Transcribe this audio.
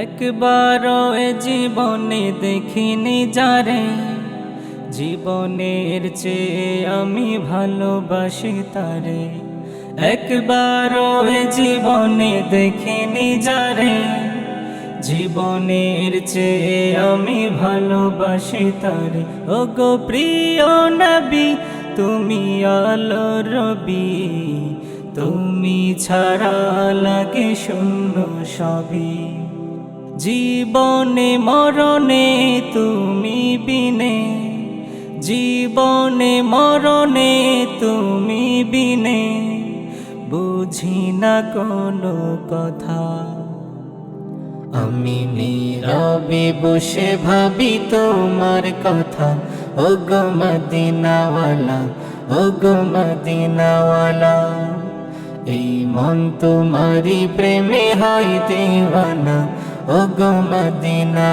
একবারও এ জীবনে দেখিনি যারে, জীবনের চেয়ে আমি ভালোবাসি তারে। একবারও এ জীবনে দেখিনি যারে, জীবনের চেয়ে আমি ভালোবাসি তারে। ওগো প্রিয় নবী, তুমি আলো রবি, তুমি ছাড়া লাগে শূন্য সবই। জীবনে মরণে তুমি বিনে, জীবনে মরণে তুমি বিনে, বুঝি না কোনো কথা। আমি নীরবে বসে ভাবি তোমার কথা, ওগো মদিনাওয়ালা, ওগো মদিনাওয়ালা। এই মন তোমারি প্রেমে হয় দিওয়ানা, ওগো মদিনা।